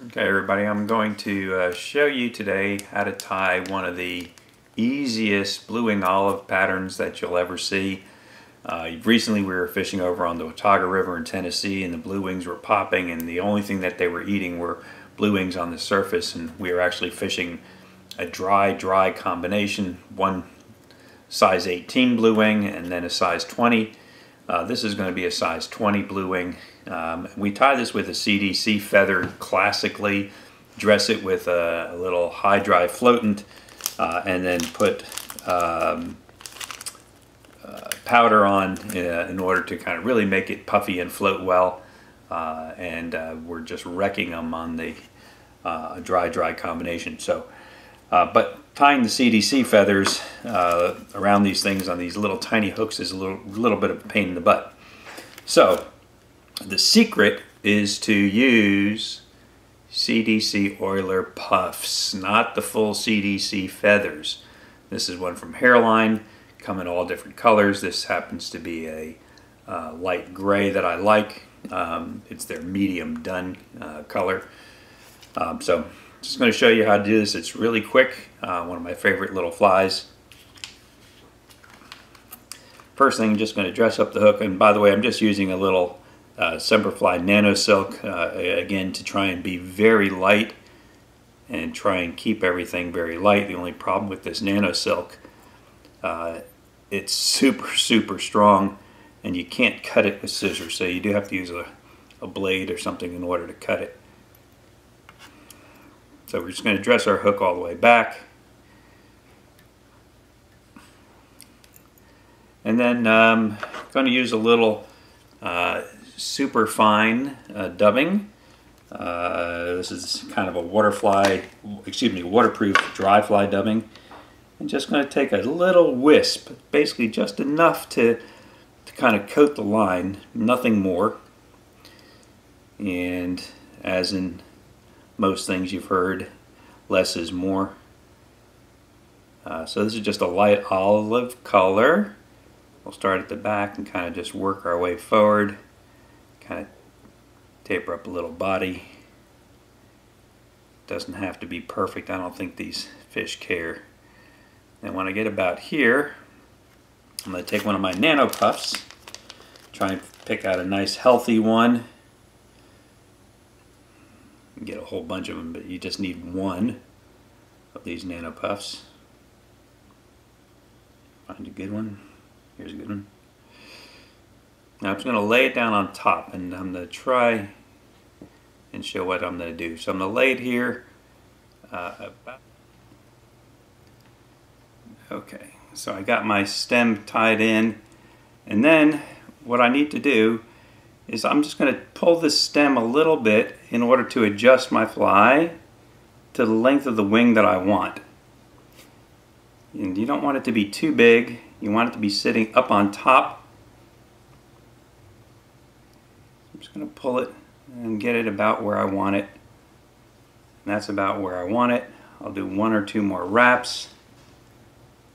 Okay everybody, I'm going to show you today how to tie one of the easiest blue-wing olive patterns that you'll ever see. Recently we were fishing over on the Watauga River in Tennessee and the blue wings were popping, and the only thing that they were eating were blue wings on the surface, and we were actually fishing a dry combination, one size 18 blue wing and then a size 20. This is going to be a size 20 blue wing. We tie this with a CDC feather classically, dress it with a little high dry floatant, and then put powder on in order to kind of really make it puffy and float well. We're just wrecking them on the dry combination. So, but tying the CDC feathers around these things on these little tiny hooks is a little bit of a pain in the butt. So the secret is to use CDC oiler puffs, not the full CDC feathers. This is one from Hairline, come in all different colors. This happens to be a light gray that I like. It's their medium dun color. So just going to show you how to do this. It's really quick. One of my favorite little flies. First thing, just going to dress up the hook, and by the way, I'm just using a little Semperfli Nano Silk again to try and be very light and try and keep everything very light. The only problem with this Nano Silk, it's super strong and you can't cut it with scissors, so you do have to use a blade or something in order to cut it. So we're just going to dress our hook all the way back, and then I'm going to use a little super fine dubbing. This is kind of a waterproof dry fly dubbing. I'm just going to take a little wisp, basically just enough to kind of coat the line, nothing more. And as in most things you've heard, less is more. So this is just a light olive color. We'll start at the back and kind of just work our way forward, kind of taper up a little body. Doesn't have to be perfect. I don't think these fish care. And when I get about here, I'm going to take one of my Nano Puffs, try and pick out a nice healthy one. You can get a whole bunch of them, but you just need one of these Nano Puffs. Find a good one. Here's a good one. Now I'm just going to lay it down on top, and I'm going to try and show what I'm going to do. So I'm going to lay it here. Okay, so I got my stem tied in, and then what I need to do is I'm just going to pull this stem a little bit in order to adjust my fly to the length of the wing that I want. And you don't want it to be too big. You want it to be sitting up on top. I'm just going to pull it and get it about where I want it. And that's about where I want it. I'll do one or two more wraps,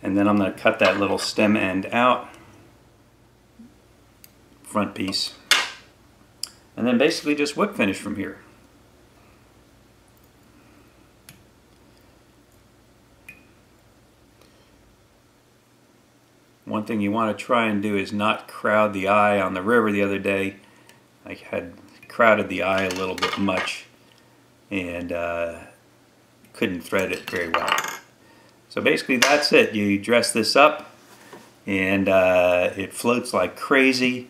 and then I'm going to cut that little stem end out, front piece, and then basically just whip finish from here. One thing you want to try and do is not crowd the eye. On the river the other day, I had crowded the eye a little bit much and couldn't thread it very well. So basically that's it. You dress this up and it floats like crazy.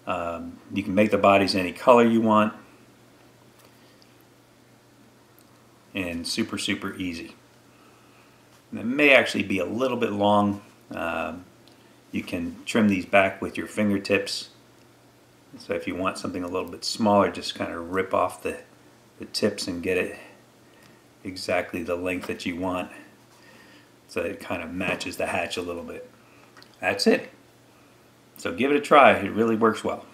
You can make the bodies any color you want, and super easy. And it may actually be a little bit long. You can trim these back with your fingertips. So if you want something a little bit smaller, just kind of rip off the tips and get it exactly the length that you want, so it kind of matches the hatch a little bit. That's it. So give it a try. It really works well.